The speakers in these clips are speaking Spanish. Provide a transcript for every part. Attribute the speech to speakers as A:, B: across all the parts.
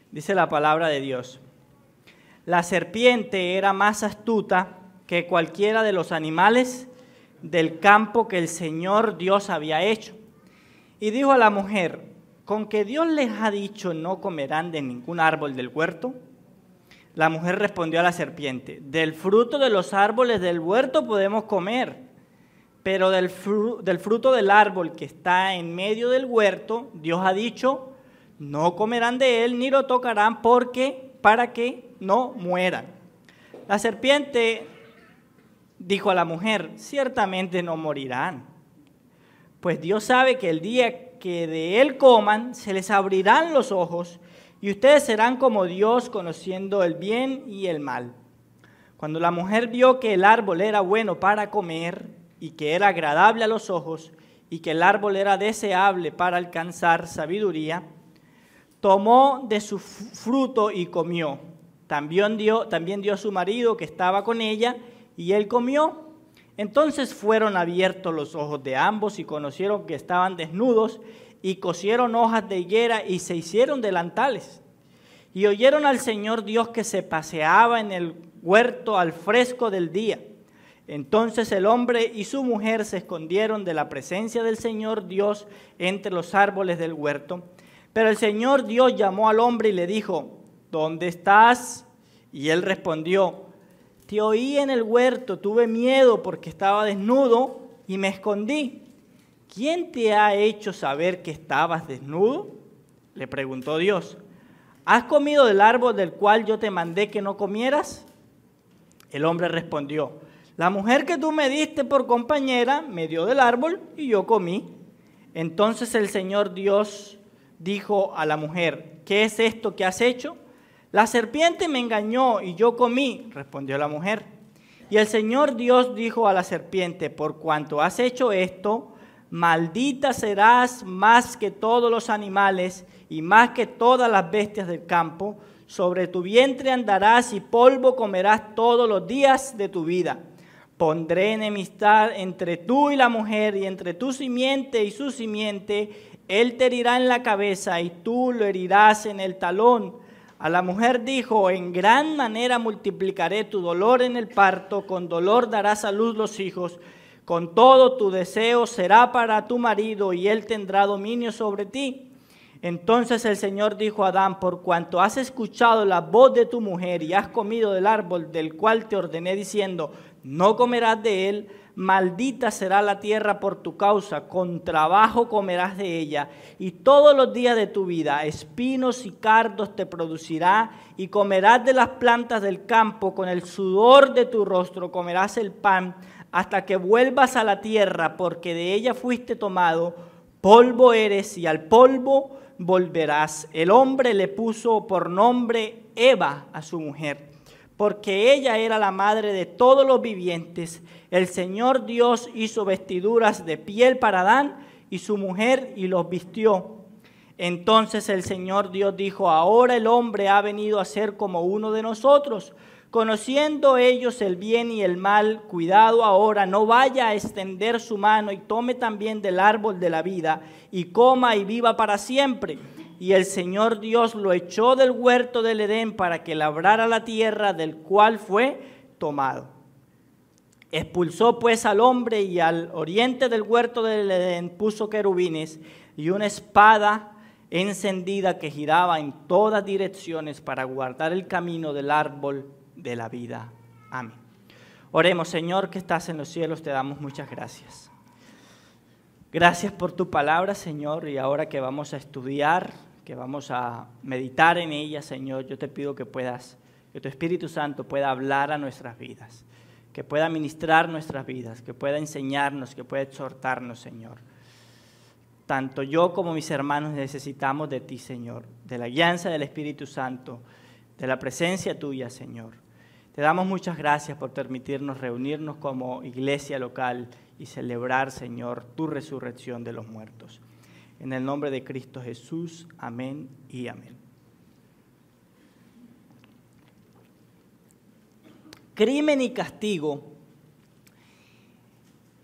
A: Dice la palabra de Dios: la serpiente era más astuta que cualquiera de los animales del campo que el Señor Dios había hecho. Y dijo a la mujer: ¿con que Dios les ha dicho no comerán de ningún árbol del huerto? La mujer respondió a la serpiente: del fruto de los árboles del huerto podemos comer, pero del fruto del árbol que está en medio del huerto, Dios ha dicho, no comerán de él ni lo tocarán para que no mueran. La serpiente dijo a la mujer: ciertamente no morirán, pues Dios sabe que el día que de él coman, se les abrirán los ojos y ustedes serán como Dios, conociendo el bien y el mal. Cuando la mujer vio que el árbol era bueno para comer y que era agradable a los ojos y que el árbol era deseable para alcanzar sabiduría, tomó de su fruto y comió. También dio a su marido que estaba con ella y él comió. Entonces fueron abiertos los ojos de ambos y conocieron que estaban desnudos y cosieron hojas de higuera y se hicieron delantales. Y oyeron al Señor Dios que se paseaba en el huerto al fresco del día. Entonces el hombre y su mujer se escondieron de la presencia del Señor Dios entre los árboles del huerto. Pero el Señor Dios llamó al hombre y le dijo: ¿dónde estás? Y él respondió: te oí en el huerto, tuve miedo porque estaba desnudo y me escondí. ¿Quién te ha hecho saber que estabas desnudo? Le preguntó Dios. ¿Has comido del árbol del cual yo te mandé que no comieras? El hombre respondió: la mujer que tú me diste por compañera me dio del árbol y yo comí. Entonces el Señor Dios dijo a la mujer: ¿qué es esto que has hecho? La serpiente me engañó y yo comí, respondió la mujer. Y el Señor Dios dijo a la serpiente: por cuanto has hecho esto, maldita serás más que todos los animales y más que todas las bestias del campo. Sobre tu vientre andarás y polvo comerás todos los días de tu vida. Pondré enemistad entre tú y la mujer y entre tu simiente y su simiente. Él te herirá en la cabeza y tú lo herirás en el talón. A la mujer dijo: en gran manera multiplicaré tu dolor en el parto, con dolor darás a luz los hijos. Con todo tu deseo será para tu marido y él tendrá dominio sobre ti. Entonces el Señor dijo a Adán: por cuanto has escuchado la voz de tu mujer y has comido del árbol del cual te ordené diciendo, no comerás de él, maldita será la tierra por tu causa, con trabajo comerás de ella, y todos los días de tu vida espinos y cardos te producirá, y comerás de las plantas del campo, con el sudor de tu rostro comerás el pan, hasta que vuelvas a la tierra, porque de ella fuiste tomado, polvo eres y al polvo volverás. El hombre le puso por nombre Eva a su mujer, porque ella era la madre de todos los vivientes. El Señor Dios hizo vestiduras de piel para Adán y su mujer y los vistió. Entonces el Señor Dios dijo: ahora el hombre ha venido a ser como uno de nosotros, conociendo ellos el bien y el mal. Cuidado ahora, no vaya a extender su mano y tome también del árbol de la vida y coma y viva para siempre. Y el Señor Dios lo echó del huerto del Edén para que labrara la tierra del cual fue tomado. Expulsó pues al hombre y al oriente del huerto del Edén puso querubines y una espada encendida que giraba en todas direcciones para guardar el camino del árbol de la vida. Amén. Oremos. Señor que estás en los cielos, te damos muchas gracias. Gracias por tu palabra, Señor, y ahora que vamos a estudiar, que vamos a meditar en ella, Señor, yo te pido que tu Espíritu Santo pueda hablar a nuestras vidas, que pueda ministrar nuestras vidas, que pueda enseñarnos, que pueda exhortarnos, Señor. Tanto yo como mis hermanos necesitamos de ti, Señor, de la guianza del Espíritu Santo, de la presencia tuya, Señor. Te damos muchas gracias por permitirnos reunirnos como iglesia local y celebrar, Señor, tu resurrección de los muertos. En el nombre de Cristo Jesús, amén y amén. Crimen y castigo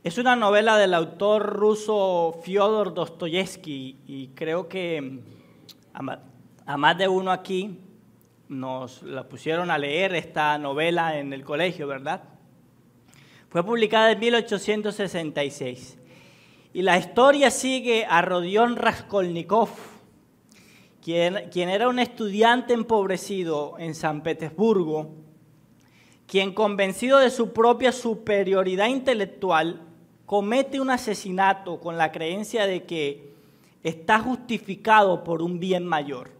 A: es una novela del autor ruso Fyodor Dostoyevsky y creo que a más de uno aquí nos la pusieron a leer esta novela en el colegio, ¿verdad? Fue publicada en 1866 y la historia sigue a Rodion Raskolnikov, quien era un estudiante empobrecido en San Petersburgo, quien, convencido de su propia superioridad intelectual, comete un asesinato con la creencia de que está justificado por un bien mayor.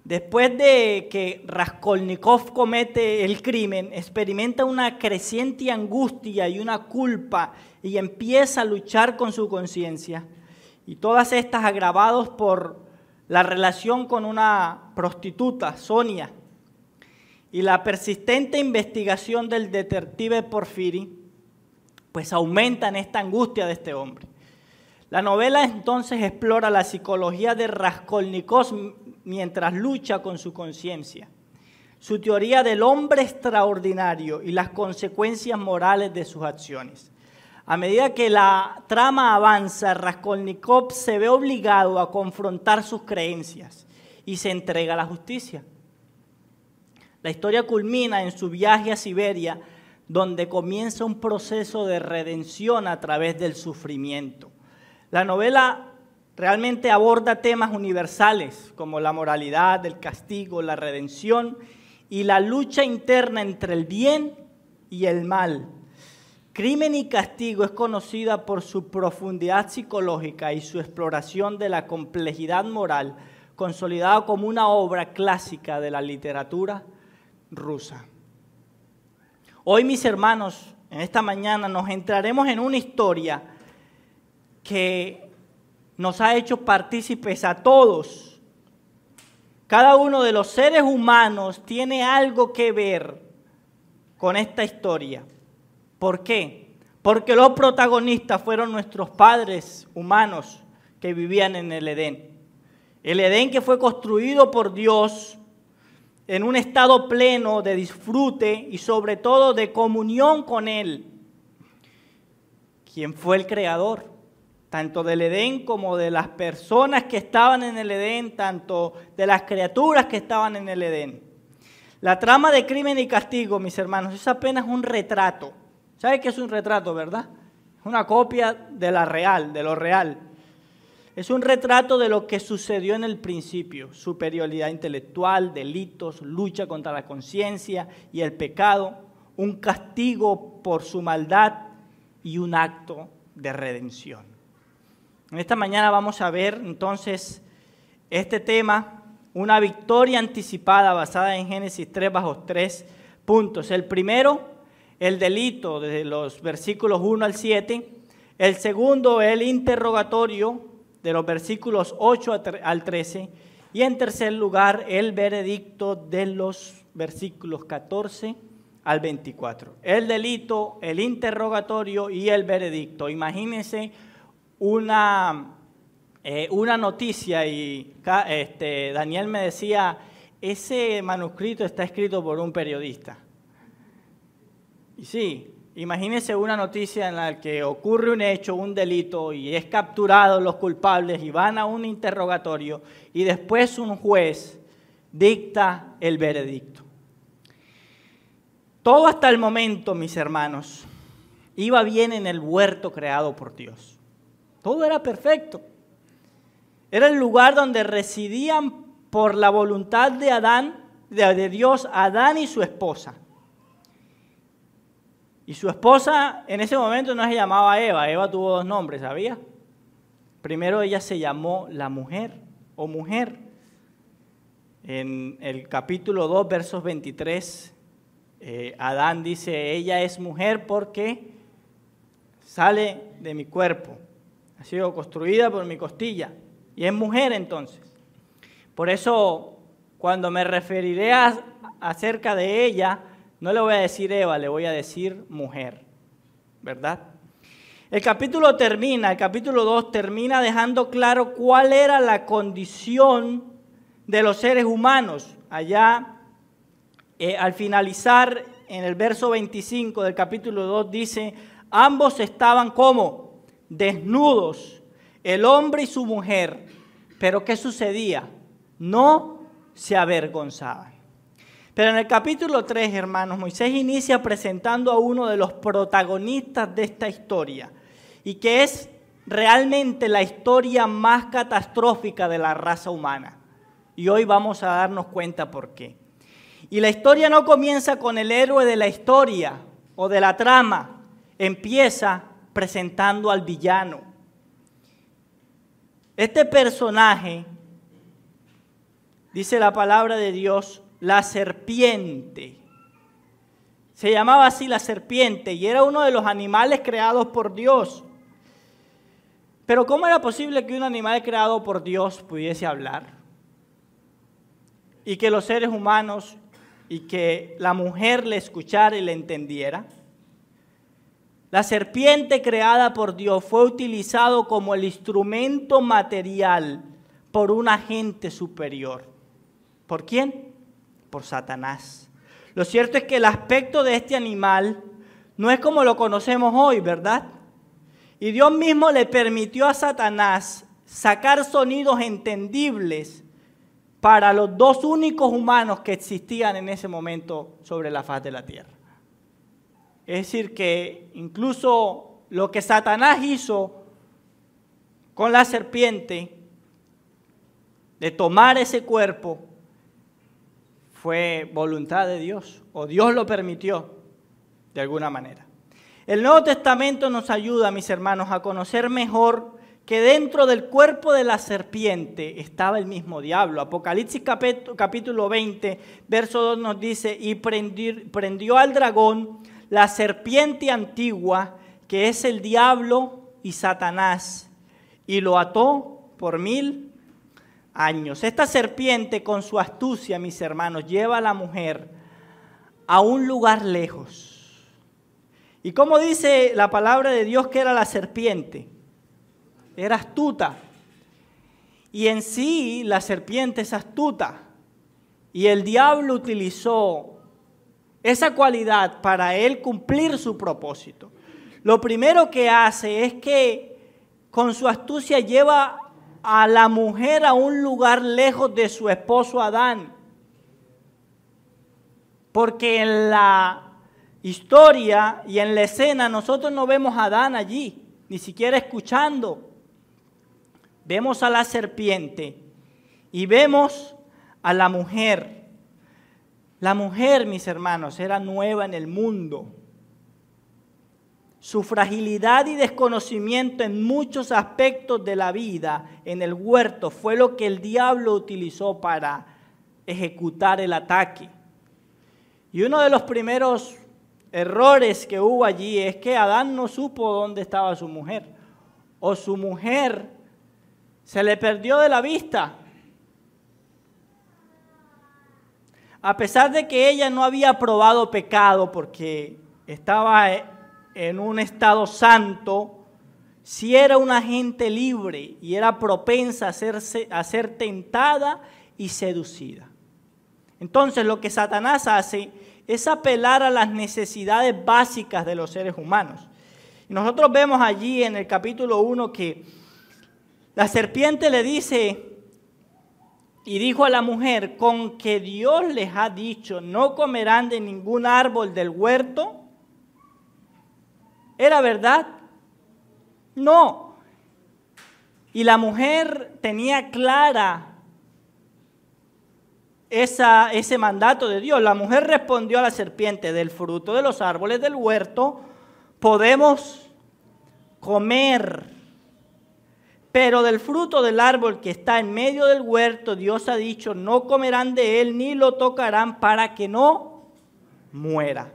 A: Después de que Raskolnikov comete el crimen, experimenta una creciente angustia y una culpa y empieza a luchar con su conciencia. Y todas estas agravadas por la relación con una prostituta, Sonia, y la persistente investigación del detective Porfiri, pues aumentan esta angustia de este hombre. La novela entonces explora la psicología de Raskolnikov mientras lucha con su conciencia, su teoría del hombre extraordinario y las consecuencias morales de sus acciones. A medida que la trama avanza, Raskolnikov se ve obligado a confrontar sus creencias y se entrega a la justicia. La historia culmina en su viaje a Siberia, donde comienza un proceso de redención a través del sufrimiento. La novela realmente aborda temas universales como la moralidad, el castigo, la redención y la lucha interna entre el bien y el mal. Crimen y castigo es conocida por su profundidad psicológica y su exploración de la complejidad moral, consolidada como una obra clásica de la literatura rusa. Hoy, mis hermanos, en esta mañana nos entraremos en una historia que nos ha hecho partícipes a todos. Cada uno de los seres humanos tiene algo que ver con esta historia. ¿Por qué? Porque los protagonistas fueron nuestros padres humanos que vivían en el Edén. El Edén que fue construido por Dios en un estado pleno de disfrute y sobre todo de comunión con Él, quien fue el creador, tanto del Edén como de las personas que estaban en el Edén, tanto de las criaturas que estaban en el Edén. La trama de Crimen y Castigo, mis hermanos, es apenas un retrato. ¿Sabe qué es un retrato, verdad? Es una copia de la real, de lo real. Es un retrato de lo que sucedió en el principio: superioridad intelectual, delitos, lucha contra la conciencia y el pecado, un castigo por su maldad y un acto de redención. En esta mañana vamos a ver entonces este tema, una victoria anticipada basada en Génesis 3 bajo 3 puntos. El primero, el delito, desde los versículos 1 al 7. El segundo, el interrogatorio, de los versículos 8 al 13, y en tercer lugar, el veredicto de los versículos 14 al 24. El delito, el interrogatorio y el veredicto. Imagínense una noticia, y Daniel me decía, ese manuscrito está escrito por un periodista. Y sí, imagínense una noticia en la que ocurre un hecho, un delito, y es capturados los culpables y van a un interrogatorio y después un juez dicta el veredicto. Todo hasta el momento, mis hermanos, iba bien en el huerto creado por Dios. Todo era perfecto. Era el lugar donde residían por la voluntad de de Dios, Adán y su esposa. Y su esposa en ese momento no se llamaba Eva. Eva tuvo dos nombres, ¿sabía? Primero ella se llamó la mujer o mujer. En el capítulo 2, versos 23, Adán dice, ella es mujer porque sale de mi cuerpo. Ha sido construida por mi costilla. Y es mujer entonces. Por eso, cuando me referiré acerca de ella, no le voy a decir Eva, le voy a decir mujer, ¿verdad? El capítulo 2 termina dejando claro cuál era la condición de los seres humanos. Allá, al finalizar, en el verso 25 del capítulo 2 dice, ambos estaban como desnudos, el hombre y su mujer. Pero ¿qué sucedía? No se avergonzaban. Pero en el capítulo 3, hermanos, Moisés inicia presentando a uno de los protagonistas de esta historia y que es realmente la historia más catastrófica de la raza humana. Y hoy vamos a darnos cuenta por qué. Y la historia no comienza con el héroe de la historia o de la trama, empieza presentando al villano. Este personaje, dice la palabra de Dios, la serpiente. Se llamaba así la serpiente y era uno de los animales creados por Dios. Pero ¿cómo era posible que un animal creado por Dios pudiese hablar? Y que los seres humanos y que la mujer le escuchara y le entendiera. La serpiente creada por Dios fue utilizado como el instrumento material por un agente superior. ¿Por quién? Por Satanás. Lo cierto es que el aspecto de este animal no es como lo conocemos hoy, ¿verdad? Y Dios mismo le permitió a Satanás sacar sonidos entendibles para los dos únicos humanos que existían en ese momento sobre la faz de la tierra. Es decir, que incluso lo que Satanás hizo con la serpiente, de tomar ese cuerpo, fue voluntad de Dios, o Dios lo permitió de alguna manera. El Nuevo Testamento nos ayuda, mis hermanos, a conocer mejor que dentro del cuerpo de la serpiente estaba el mismo diablo. Apocalipsis capítulo 20, verso 2 nos dice, y prendió al dragón, la serpiente antigua, que es el diablo y Satanás, y lo ató por 1000 años. Esta serpiente con su astucia, mis hermanos, lleva a la mujer a un lugar lejos. ¿Y cómo dice la palabra de Dios que era la serpiente? Era astuta. Y en sí la serpiente es astuta. Y el diablo utilizó esa cualidad para él cumplir su propósito. Lo primero que hace es que con su astucia lleva a la mujer a un lugar lejos de su esposo Adán. Porque en la historia y en la escena nosotros no vemos a Adán allí, ni siquiera escuchando. Vemos a la serpiente y vemos a la mujer. La mujer, mis hermanos, era nueva en el mundo. Su fragilidad y desconocimiento en muchos aspectos de la vida en el huerto fue lo que el diablo utilizó para ejecutar el ataque. Y uno de los primeros errores que hubo allí es que Adán no supo dónde estaba su mujer, o su mujer se le perdió de la vista. A pesar de que ella no había probado pecado porque estaba en un estado santo, sí era una gente libre y era propensa a ser tentada y seducida. Entonces lo que Satanás hace es apelar a las necesidades básicas de los seres humanos. Y nosotros vemos allí en el capítulo 1 que la serpiente le dice y dijo a la mujer, con que Dios les ha dicho, no comerán de ningún árbol del huerto. ¿Era verdad? No. Y la mujer tenía clara ese mandato de Dios. La mujer respondió a la serpiente, del fruto de los árboles del huerto podemos comer, pero del fruto del árbol que está en medio del huerto, Dios ha dicho, no comerán de él ni lo tocarán para que no muera.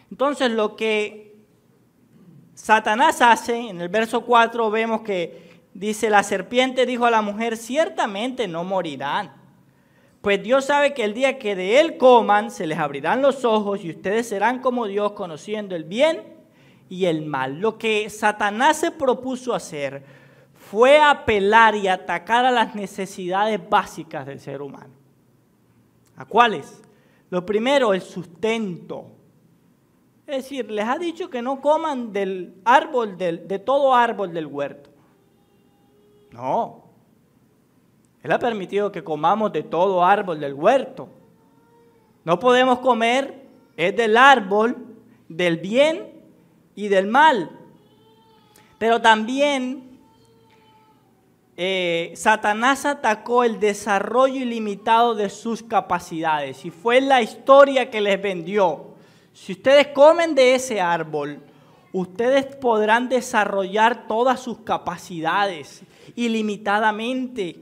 A: Entonces lo que Satanás hace, en el verso 4 vemos que dice, la serpiente dijo a la mujer, ciertamente no morirán, pues Dios sabe que el día que de él coman, se les abrirán los ojos y ustedes serán como Dios, conociendo el bien y el mal. Lo que Satanás se propuso hacer fue apelar y atacar a las necesidades básicas del ser humano. ¿A cuáles? Lo primero, el sustento. Es decir, les ha dicho que no coman del árbol, de todo árbol del huerto. No. Él ha permitido que comamos de todo árbol del huerto. No podemos comer, es del árbol del bien y del mal. Pero también Satanás atacó el desarrollo ilimitado de sus capacidades y fue la historia que les vendió. Si ustedes comen de ese árbol, ustedes podrán desarrollar todas sus capacidades ilimitadamente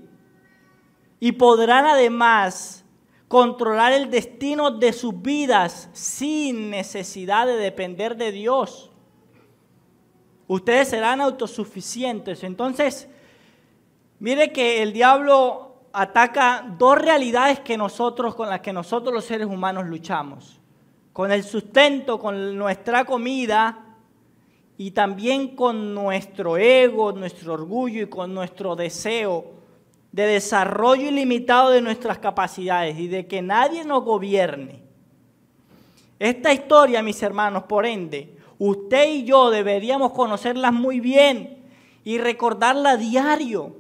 A: y podrán además controlar el destino de sus vidas sin necesidad de depender de Dios. Ustedes serán autosuficientes. Entonces, mire que el diablo ataca dos realidades con las que nosotros los seres humanos luchamos. Con el sustento, con nuestra comida y también con nuestro ego, nuestro orgullo y con nuestro deseo de desarrollo ilimitado de nuestras capacidades y de que nadie nos gobierne. Esta historia, mis hermanos, por ende, usted y yo deberíamos conocerla muy bien y recordarla a diario.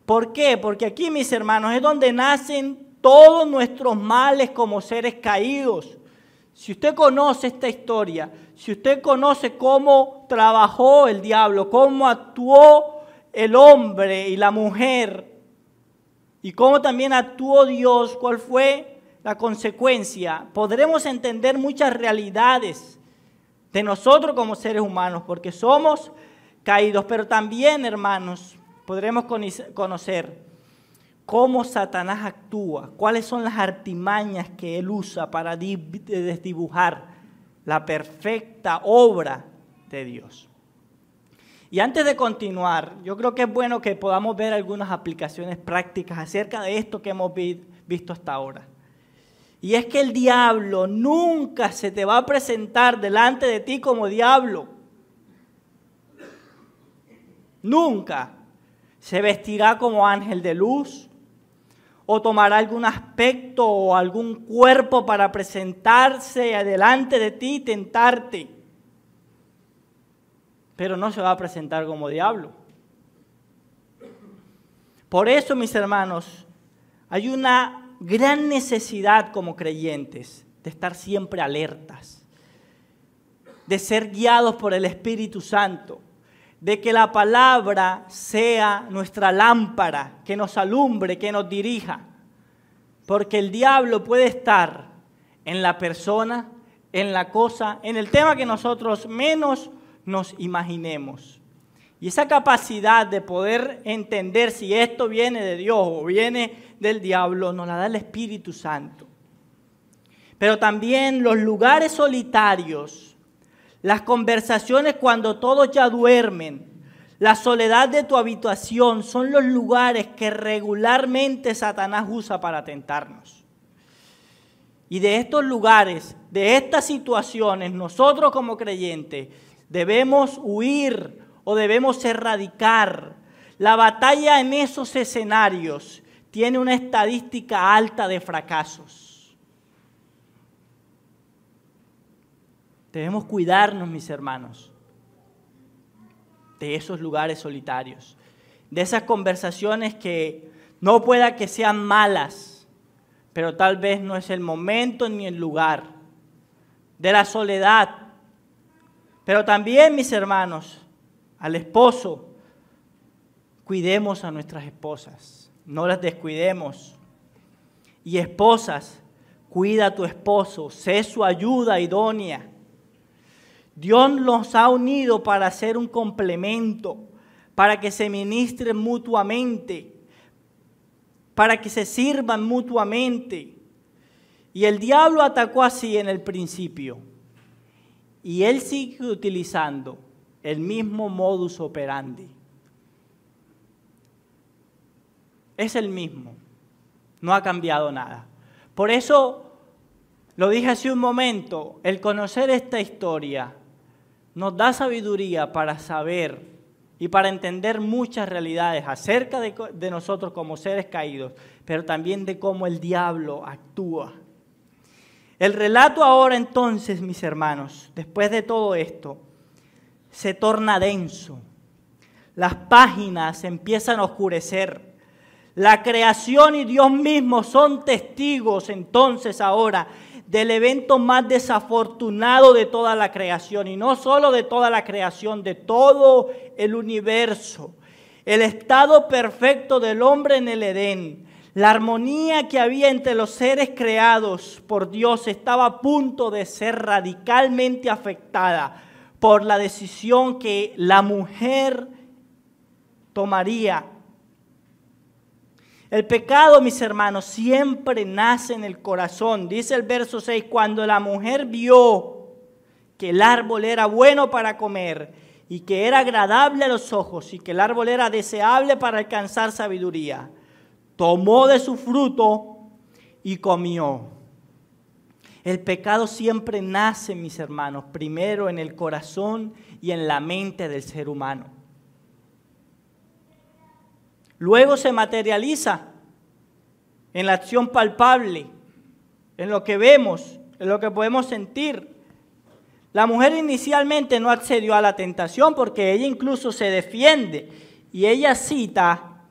A: ¿Por qué? Porque aquí, mis hermanos, es donde nacen todos nuestros males como seres caídos. Si usted conoce esta historia, si usted conoce cómo trabajó el diablo, cómo actuó el hombre y la mujer, y cómo también actuó Dios, cuál fue la consecuencia, podremos entender muchas realidades de nosotros como seres humanos, porque somos caídos, pero también, hermanos, podremos conocer cómo Satanás actúa, cuáles son las artimañas que él usa para desdibujar la perfecta obra de Dios. Y antes de continuar, yo creo que es bueno que podamos ver algunas aplicaciones prácticas acerca de esto que hemos visto hasta ahora. Y es que el diablo nunca se te va a presentar delante de ti como diablo. Nunca. Se vestirá como ángel de luz, o tomará algún aspecto o algún cuerpo para presentarse delante de ti y tentarte. Pero no se va a presentar como diablo. Por eso, mis hermanos, hay una gran necesidad como creyentes de estar siempre alertas, de ser guiados por el Espíritu Santo, de que la palabra sea nuestra lámpara, que nos alumbre, que nos dirija. Porque el diablo puede estar en la persona, en la cosa, en el tema que nosotros menos nos imaginemos. Y esa capacidad de poder entender si esto viene de Dios o viene del diablo, nos la da el Espíritu Santo. Pero también los lugares solitarios, las conversaciones cuando todos ya duermen, la soledad de tu habitación son los lugares que regularmente Satanás usa para tentarnos. Y de estos lugares, de estas situaciones, nosotros como creyentes debemos huir o debemos erradicar. La batalla en esos escenarios tiene una estadística alta de fracasos. Debemos cuidarnos, mis hermanos, de esos lugares solitarios, de esas conversaciones que no pueda que sean malas, pero tal vez no es el momento ni el lugar, de la soledad. Pero también, mis hermanos, al esposo, cuidemos a nuestras esposas, no las descuidemos. Y esposas, cuida a tu esposo, sé su ayuda idónea. Dios nos ha unido para hacer un complemento, para que se ministren mutuamente, para que se sirvan mutuamente. Y el diablo atacó así en el principio. Y él sigue utilizando el mismo modus operandi. Es el mismo, no ha cambiado nada. Por eso, lo dije hace un momento, el conocer esta historia nos da sabiduría para saber y para entender muchas realidades acerca de nosotros como seres caídos, pero también de cómo el diablo actúa. El relato ahora entonces, mis hermanos, después de todo esto, se torna denso. Las páginas empiezan a oscurecer. La creación y Dios mismo son testigos entonces ahora del evento más desafortunado de toda la creación, y no solo de toda la creación, de todo el universo. El estado perfecto del hombre en el Edén, la armonía que había entre los seres creados por Dios estaba a punto de ser radicalmente afectada por la decisión que la mujer tomaría. El pecado, mis hermanos, siempre nace en el corazón. Dice el verso 6, cuando la mujer vio que el árbol era bueno para comer y que era agradable a los ojos y que el árbol era deseable para alcanzar sabiduría, tomó de su fruto y comió. El pecado siempre nace, mis hermanos, primero en el corazón y en la mente del ser humano. Luego se materializa en la acción palpable, en lo que vemos, en lo que podemos sentir. La mujer inicialmente no accedió a la tentación porque ella incluso se defiende y ella cita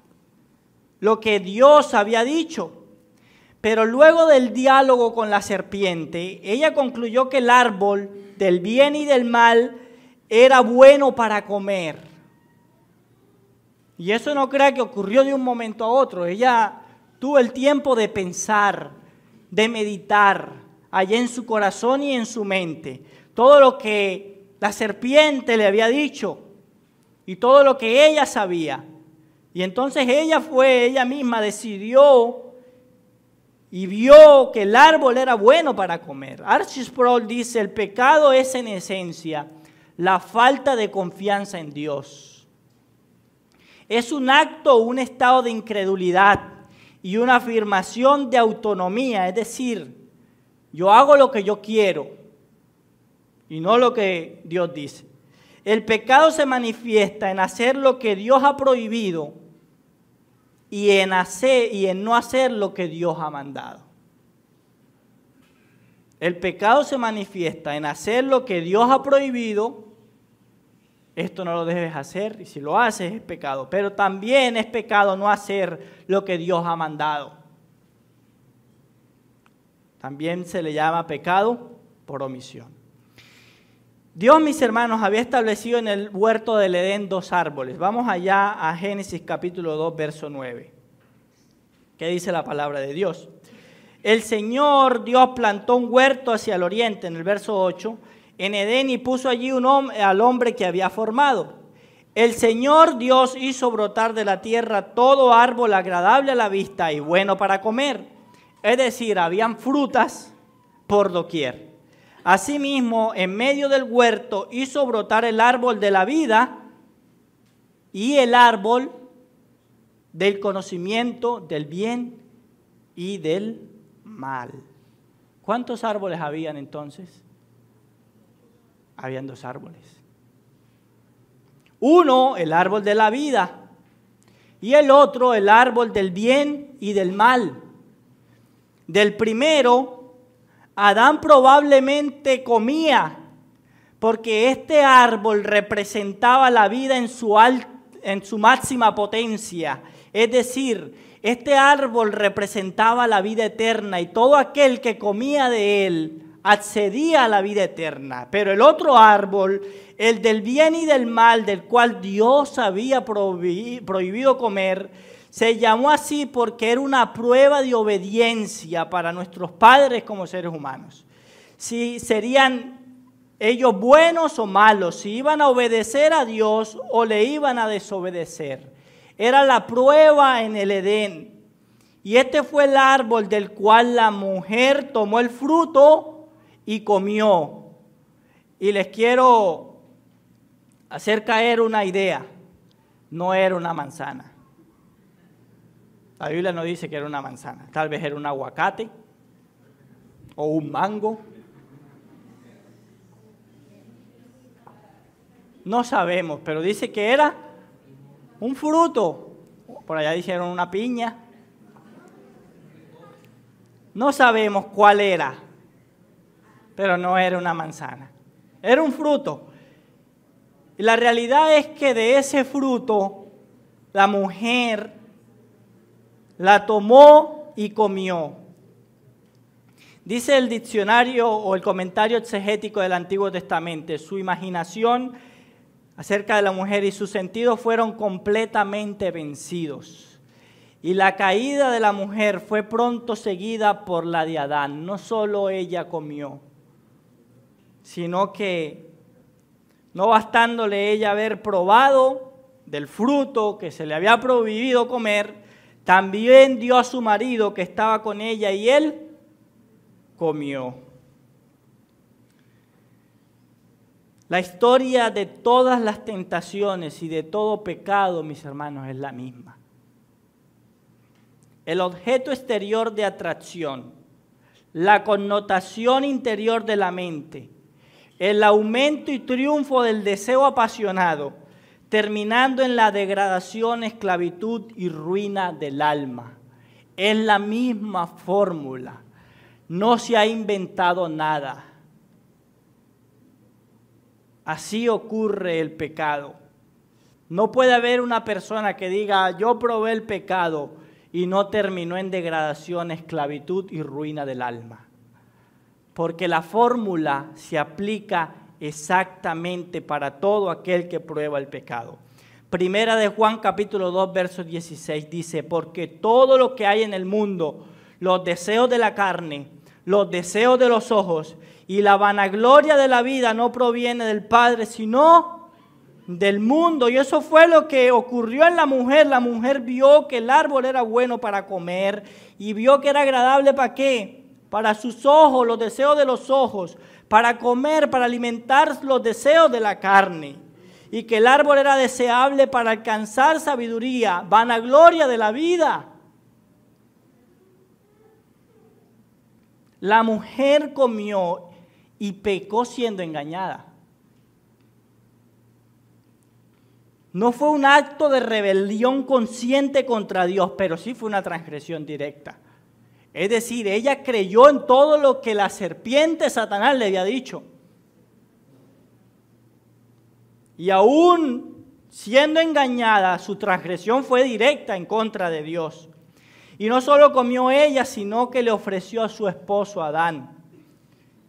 A: lo que Dios había dicho. Pero luego del diálogo con la serpiente, ella concluyó que el árbol del bien y del mal era bueno para comer. Y eso no crea que ocurrió de un momento a otro. Ella tuvo el tiempo de pensar, de meditar allá en su corazón y en su mente todo lo que la serpiente le había dicho y todo lo que ella sabía. Y entonces ella misma decidió y vio que el árbol era bueno para comer. Archie Sproul dice, el pecado es en esencia la falta de confianza en Dios. Es un acto o un estado de incredulidad y una afirmación de autonomía, es decir, yo hago lo que yo quiero y no lo que Dios dice. El pecado se manifiesta en hacer lo que Dios ha prohibido y en no hacer lo que Dios ha mandado. El pecado se manifiesta en hacer lo que Dios ha prohibido. Esto no lo debes hacer, y si lo haces es pecado. Pero también es pecado no hacer lo que Dios ha mandado. También se le llama pecado por omisión. Dios, mis hermanos, había establecido en el huerto del Edén 2 árboles. Vamos allá a Génesis capítulo 2, verso 9. ¿Qué dice la palabra de Dios? El Señor Dios plantó un huerto hacia el oriente, en el verso 8, en Edén, y puso allí al hombre que había formado. El Señor Dios hizo brotar de la tierra todo árbol agradable a la vista y bueno para comer. Es decir, habían frutas por doquier. Asimismo, en medio del huerto hizo brotar el árbol de la vida y el árbol del conocimiento del bien y del mal. ¿Cuántos árboles habían entonces? Habían 2 árboles. Uno, el árbol de la vida, y el otro, el árbol del bien y del mal. Del primero, Adán probablemente comía, porque este árbol representaba la vida en su máxima potencia. Es decir, este árbol representaba la vida eterna y todo aquel que comía de él accedía a la vida eterna. Pero el otro árbol, el del bien y del mal, del cual Dios había prohibido comer, se llamó así porque era una prueba de obediencia para nuestros padres como seres humanos. Si serían ellos buenos o malos, si iban a obedecer a Dios o le iban a desobedecer. Era la prueba en el Edén. Y este fue el árbol del cual la mujer tomó el fruto y comió. Y les quiero hacer caer una idea. No era una manzana. La Biblia no dice que era una manzana. Tal vez era un aguacate o un mango. No sabemos, pero dice que era un fruto. Por allá dijeron una piña. No sabemos cuál era, pero no era una manzana. Era un fruto. Y la realidad es que de ese fruto la mujer la tomó y comió. Dice el diccionario o el comentario exegético del Antiguo Testamento, su imaginación acerca de la mujer y sus sentidos fueron completamente vencidos. Y la caída de la mujer fue pronto seguida por la de Adán. No solo ella comió, sino que no bastándole ella haber probado del fruto que se le había prohibido comer, también dio a su marido que estaba con ella y él comió. La historia de todas las tentaciones y de todo pecado, mis hermanos, es la misma. El objeto exterior de atracción, la connotación interior de la mente, el aumento y triunfo del deseo apasionado, terminando en la degradación, esclavitud y ruina del alma. Es la misma fórmula. No se ha inventado nada. Así ocurre el pecado. No puede haber una persona que diga, yo probé el pecado y no terminó en degradación, esclavitud y ruina del alma. Porque la fórmula se aplica exactamente para todo aquel que prueba el pecado. Primera de Juan capítulo 2 verso 16 dice, porque todo lo que hay en el mundo, los deseos de la carne, los deseos de los ojos y la vanagloria de la vida no proviene del Padre, sino del mundo. Y eso fue lo que ocurrió en la mujer. La mujer vio que el árbol era bueno para comer y vio que era agradable ¿para qué? Para sus ojos, los deseos de los ojos, para comer, para alimentar los deseos de la carne. Y que el árbol era deseable para alcanzar sabiduría, vanagloria de la vida. La mujer comió y pecó siendo engañada. No fue un acto de rebelión consciente contra Dios, pero sí fue una transgresión directa. Es decir, ella creyó en todo lo que la serpiente Satanás le había dicho. Y aún siendo engañada, su transgresión fue directa en contra de Dios. Y no solo comió ella, sino que le ofreció a su esposo Adán.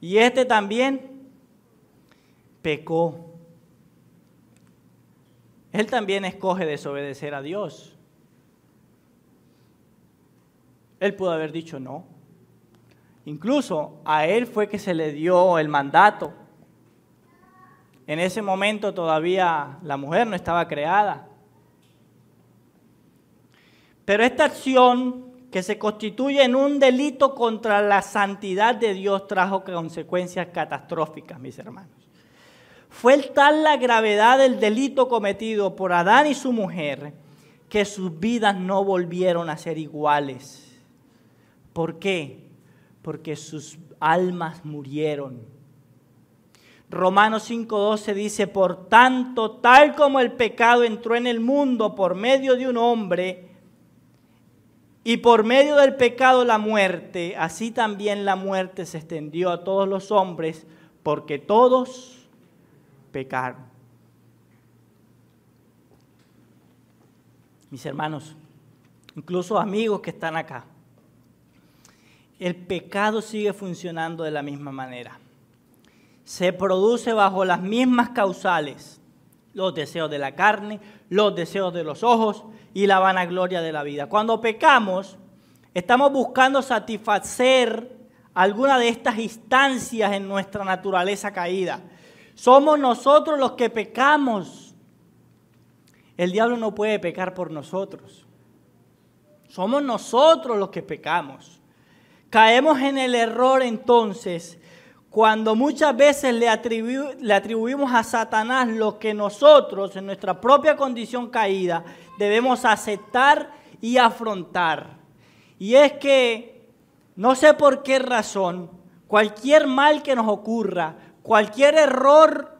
A: Y este también pecó. Él también escoge desobedecer a Dios. Él pudo haber dicho no. Incluso a él fue que se le dio el mandato. En ese momento todavía la mujer no estaba creada. Pero esta acción que se constituye en un delito contra la santidad de Dios trajo consecuencias catastróficas, mis hermanos. Fue tal la gravedad del delito cometido por Adán y su mujer que sus vidas no volvieron a ser iguales. ¿Por qué? Porque sus almas murieron. Romanos 5:12 dice, por tanto, tal como el pecado entró en el mundo por medio de un hombre, y por medio del pecado la muerte, así también la muerte se extendió a todos los hombres, porque todos pecaron. Mis hermanos, incluso amigos que están acá, el pecado sigue funcionando de la misma manera. Se produce bajo las mismas causales, los deseos de la carne, los deseos de los ojos y la vanagloria de la vida. Cuando pecamos, estamos buscando satisfacer alguna de estas instancias en nuestra naturaleza caída. Somos nosotros los que pecamos. El diablo no puede pecar por nosotros. Somos nosotros los que pecamos. Caemos en el error entonces cuando muchas veces le atribuimos a Satanás lo que nosotros, en nuestra propia condición caída, debemos aceptar y afrontar. Y es que, no sé por qué razón, cualquier mal que nos ocurra, cualquier error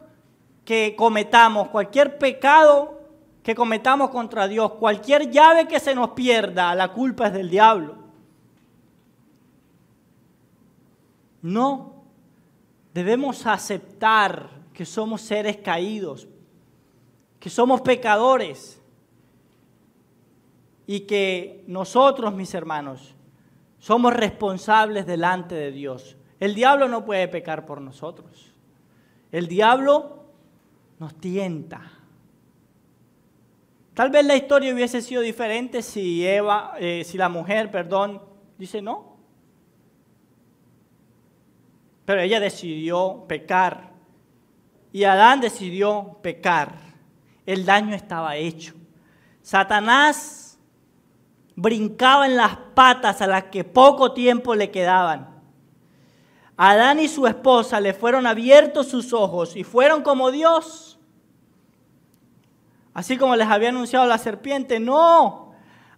A: que cometamos, cualquier pecado que cometamos contra Dios, cualquier llave que se nos pierda, la culpa es del diablo. No, debemos aceptar que somos seres caídos, que somos pecadores y que nosotros, mis hermanos, somos responsables delante de Dios. El diablo no puede pecar por nosotros. El diablo nos tienta. Tal vez la historia hubiese sido diferente si la mujer, dice no. Pero ella decidió pecar. Y Adán decidió pecar. El daño estaba hecho. Satanás brincaba en las patas a las que poco tiempo le quedaban. Adán y su esposa le fueron abiertos sus ojos y fueron como Dios. Así como les había anunciado la serpiente. No,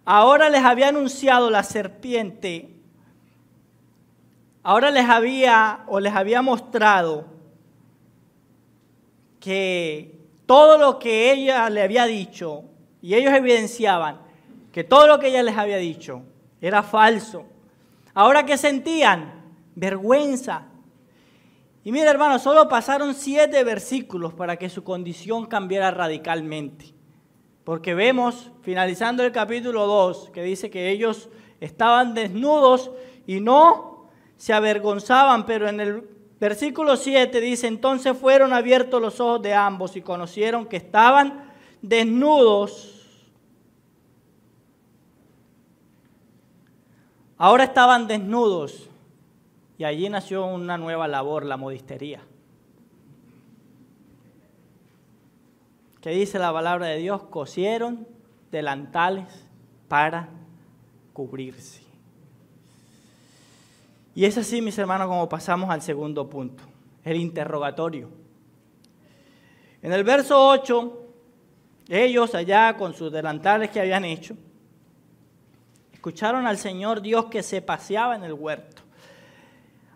A: ahora les había anunciado la serpiente. Ahora les había mostrado que todo lo que ella le había dicho, y ellos evidenciaban que todo lo que ella les había dicho era falso. Ahora, ¿qué sentían? Vergüenza. Y mira, hermano, solo pasaron 7 versículos para que su condición cambiara radicalmente. Porque vemos, finalizando el capítulo 2, que dice que ellos estaban desnudos y no se avergonzaban, pero en el versículo 7 dice, entonces fueron abiertos los ojos de ambos y conocieron que estaban desnudos. Ahora estaban desnudos y allí nació una nueva labor, la modistería. ¿Qué dice la palabra de Dios? Cosieron delantales para cubrirse. Y es así, mis hermanos, como pasamos al segundo punto, el interrogatorio. En el verso 8, ellos allá con sus delantales que habían hecho, escucharon al Señor Dios que se paseaba en el huerto.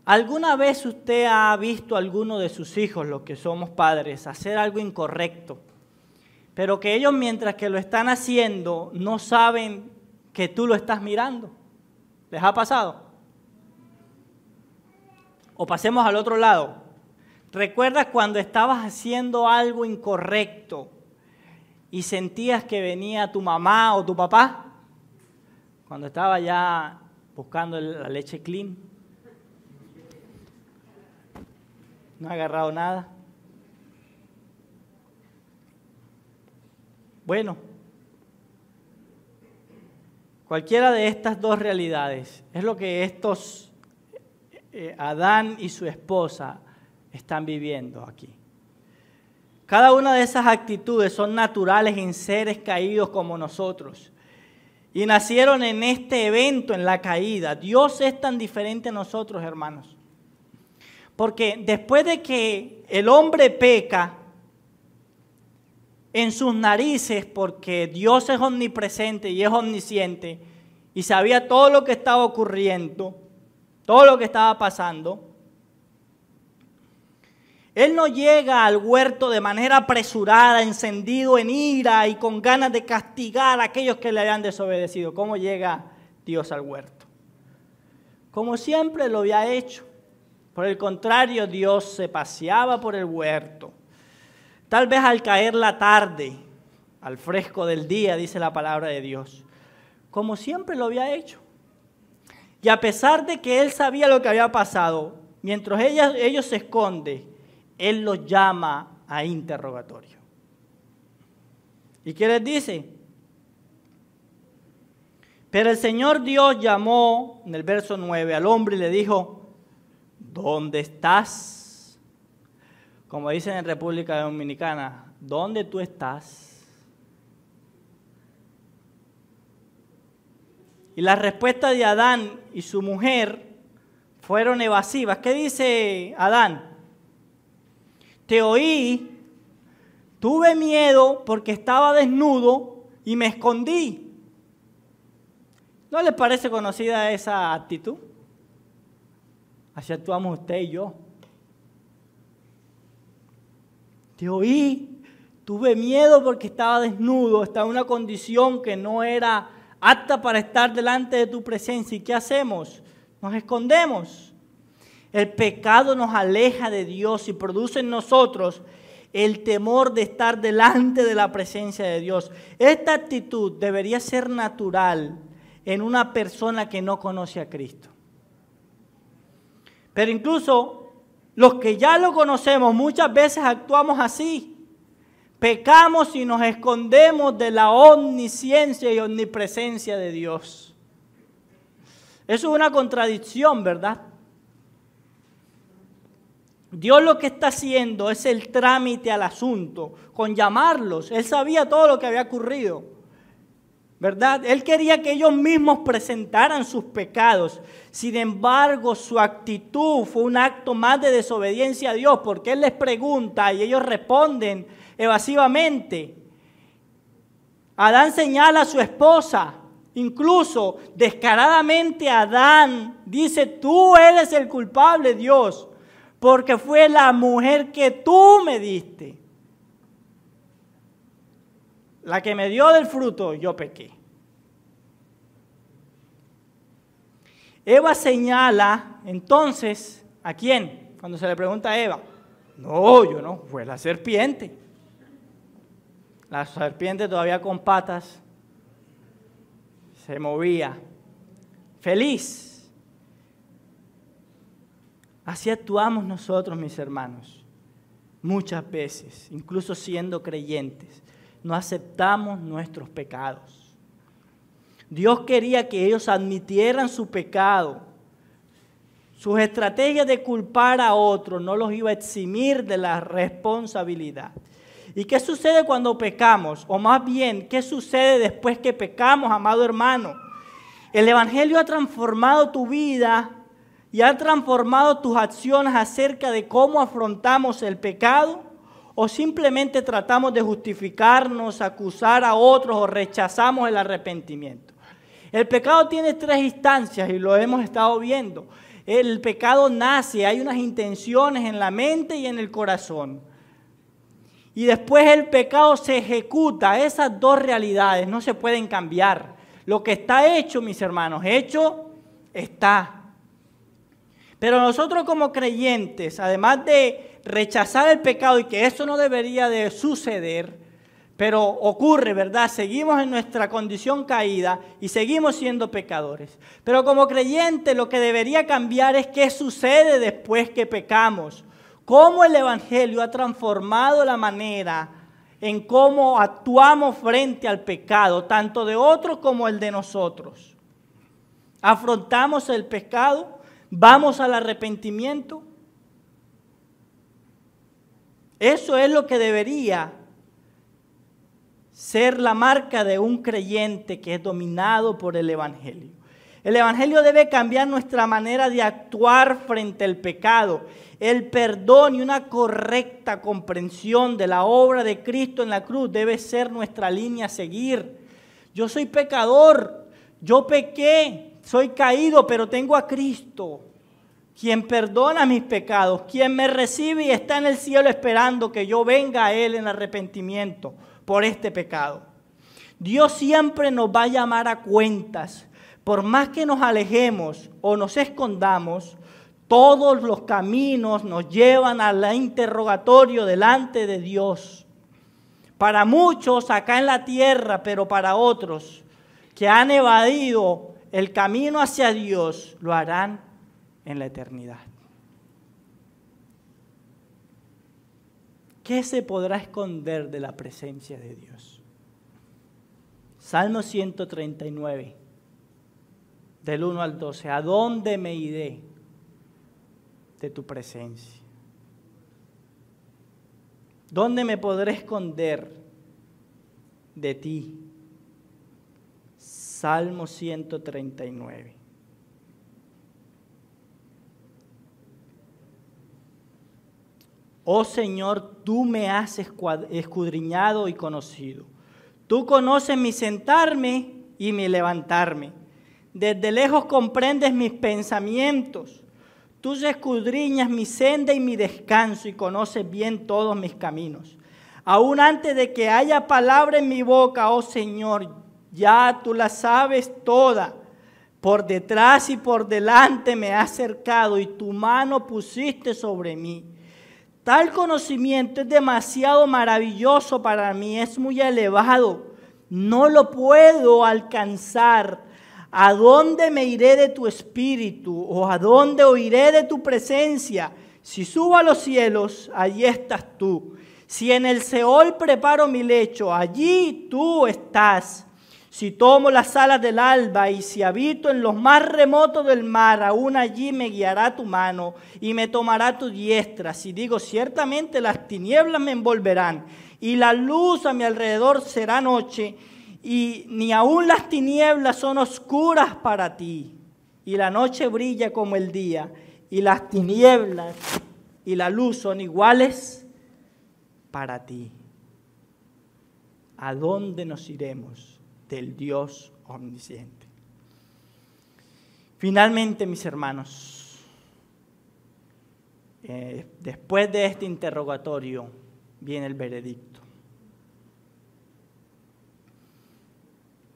A: ¿Alguna vez usted ha visto a alguno de sus hijos, los que somos padres, hacer algo incorrecto? Pero que ellos, mientras que lo están haciendo, no saben que tú lo estás mirando. ¿Les ha pasado? O pasemos al otro lado. ¿Recuerdas cuando estabas haciendo algo incorrecto y sentías que venía tu mamá o tu papá? Cuando estaba ya buscando la leche clean. No ha agarrado nada. Bueno, cualquiera de estas dos realidades es lo que estos Adán y su esposa están viviendo aquí. Cada una de esas actitudes son naturales en seres caídos como nosotros. Y nacieron en este evento, en la caída. Dios es tan diferente a nosotros, hermanos. Porque después de que el hombre peca, en sus narices, porque Dios es omnipresente y es omnisciente, y sabía todo lo que estaba ocurriendo, todo lo que estaba pasando, Él no llega al huerto de manera apresurada, encendido en ira y con ganas de castigar a aquellos que le habían desobedecido. ¿Cómo llega Dios al huerto? Como siempre lo había hecho. Por el contrario, Dios se paseaba por el huerto. Tal vez al caer la tarde, al fresco del día, dice la palabra de Dios. Como siempre lo había hecho. Y a pesar de que Él sabía lo que había pasado, mientras ellos se esconden, Él los llama a interrogatorio. ¿Y qué les dice? Pero el Señor Dios llamó, en el verso 9, al hombre y le dijo, ¿dónde estás? Como dicen en República Dominicana, ¿dónde tú estás? Y las respuestas de Adán y su mujer fueron evasivas. ¿Qué dice Adán? Te oí, tuve miedo porque estaba desnudo y me escondí. ¿No les parece conocida esa actitud? Así actuamos usted y yo. te oí, tuve miedo porque estaba desnudo, estaba en una condición que no era apta para estar delante de tu presencia. ¿Y qué hacemos? Nos escondemos. El pecado nos aleja de Dios y produce en nosotros el temor de estar delante de la presencia de Dios. Esta actitud debería ser natural en una persona que no conoce a Cristo. Pero incluso los que ya lo conocemos muchas veces actuamos así. Pecamos y nos escondemos de la omnisciencia y omnipresencia de Dios. Eso es una contradicción, ¿verdad? Dios lo que está haciendo es el trámite al asunto, con llamarlos. Él sabía todo lo que había ocurrido, ¿verdad? Él quería que ellos mismos presentaran sus pecados. Sin embargo, su actitud fue un acto más de desobediencia a Dios, porque Él les pregunta y ellos responden evasivamente. Adán señala a su esposa, incluso descaradamente Adán dice: tú eres el culpable, Dios, porque fue la mujer que tú me diste. La que me dio del fruto, yo pequé. Eva señala entonces, ¿a quién? Cuando se le pregunta a Eva, no, yo no, fue la serpiente. La serpiente todavía con patas se movía, feliz. Así actuamos nosotros, mis hermanos, muchas veces, incluso siendo creyentes, no aceptamos nuestros pecados. Dios quería que ellos admitieran su pecado. Sus estrategias de culpar a otros no los iba a eximir de la responsabilidad. ¿Y qué sucede cuando pecamos? O más bien, ¿qué sucede después que pecamos, amado hermano? El Evangelio ha transformado tu vida y ha transformado tus acciones acerca de cómo afrontamos el pecado, o simplemente tratamos de justificarnos, acusar a otros o rechazamos el arrepentimiento. El pecado tiene tres instancias y lo hemos estado viendo. El pecado nace, hay unas intenciones en la mente y en el corazón. Y después el pecado se ejecuta. Esas dos realidades no se pueden cambiar. Lo que está hecho, mis hermanos, hecho está. Pero nosotros como creyentes, además de rechazar el pecado y que eso no debería de suceder, pero ocurre, ¿verdad? Seguimos en nuestra condición caída y seguimos siendo pecadores. Pero como creyentes lo que debería cambiar es qué sucede después que pecamos. Cómo el Evangelio ha transformado la manera en cómo actuamos frente al pecado, tanto de otros como el de nosotros. Afrontamos el pecado, vamos al arrepentimiento. Eso es lo que debería ser la marca de un creyente que es dominado por el Evangelio. El Evangelio debe cambiar nuestra manera de actuar frente al pecado. El perdón y una correcta comprensión de la obra de Cristo en la cruz debe ser nuestra línea a seguir. Yo soy pecador, yo pequé, soy caído, pero tengo a Cristo, quien perdona mis pecados, quien me recibe y está en el cielo esperando que yo venga a Él en arrepentimiento por este pecado. Dios siempre nos va a llamar a cuentas. Por más que nos alejemos o nos escondamos, todos los caminos nos llevan al interrogatorio delante de Dios. Para muchos acá en la tierra, pero para otros que han evadido el camino hacia Dios, lo harán en la eternidad. ¿Qué se podrá esconder de la presencia de Dios? Salmo 139, del 1 al 12. ¿A dónde me iré de tu presencia? ¿Dónde me podré esconder de ti? Salmo 139. Oh Señor, tú me has escudriñado y conocido. Tú conoces mi sentarme y mi levantarme. Desde lejos comprendes mis pensamientos. Tú escudriñas mi senda y mi descanso y conoces bien todos mis caminos. Aún antes de que haya palabra en mi boca, oh Señor, ya tú la sabes toda. Por detrás y por delante me has cercado y tu mano pusiste sobre mí. Tal conocimiento es demasiado maravilloso para mí, es muy elevado. No lo puedo alcanzar. ¿A dónde me iré de tu espíritu? ¿O a dónde oiré de tu presencia? Si subo a los cielos, allí estás tú. Si en el Seol preparo mi lecho, allí tú estás. Si tomo las alas del alba y si habito en los más remotos del mar, aún allí me guiará tu mano y me tomará tu diestra. Si digo, ciertamente las tinieblas me envolverán y la luz a mi alrededor será noche, y ni aún las tinieblas son oscuras para ti. Y la noche brilla como el día, y las tinieblas y la luz son iguales para ti. ¿A dónde nos iremos del Dios omnisciente? Finalmente, mis hermanos, después de este interrogatorio viene el veredicto.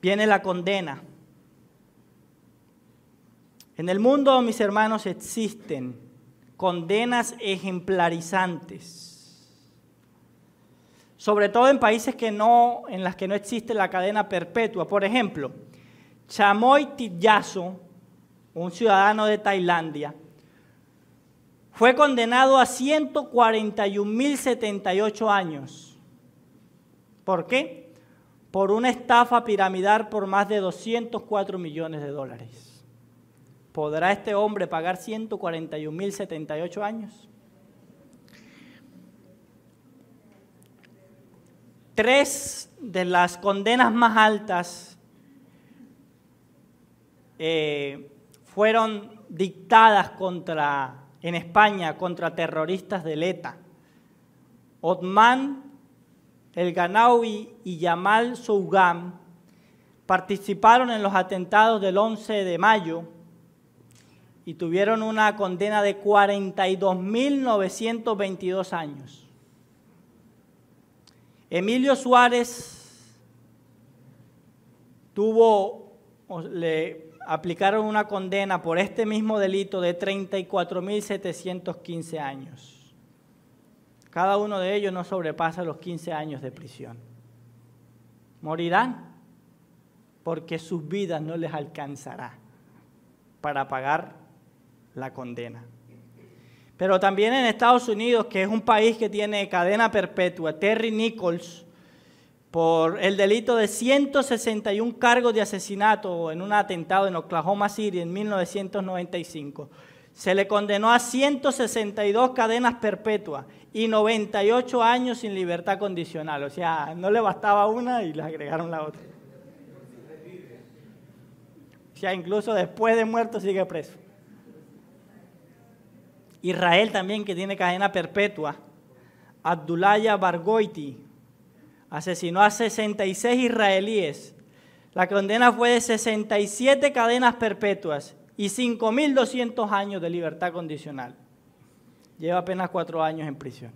A: Viene la condena. En el mundo, mis hermanos, existen condenas ejemplarizantes, sobre todo en países en las que no existe la cadena perpetua. Por ejemplo, Chamoy Tidjaso, un ciudadano de Tailandia, fue condenado a 141.078 años. ¿Por qué? Por una estafa piramidal por más de 204 millones de dólares. ¿Podrá este hombre pagar 141.078 años? 3 de las condenas más altas fueron dictadas en España contra terroristas del ETA. Othman El Ganawi y Yamal Sougam participaron en los atentados del 11 de mayo y tuvieron una condena de 42.922 años. Emilio Suárez le aplicaron una condena por este mismo delito de 34.715 años. Cada uno de ellos no sobrepasa los 15 años de prisión. Morirán porque sus vidas no les alcanzará para pagar la condena. Pero también en Estados Unidos, que es un país que tiene cadena perpetua, Terry Nichols, por el delito de 161 cargos de asesinato en un atentado en Oklahoma City en 1995, se le condenó a 162 cadenas perpetuas y 98 años sin libertad condicional. O sea, no le bastaba una y le agregaron la otra. O sea, incluso después de muerto sigue preso. Israel también, que tiene cadena perpetua. Abdullah Barghouti asesinó a 66 israelíes. La condena fue de 67 cadenas perpetuas y 5.200 años de libertad condicional. Lleva apenas 4 años en prisión.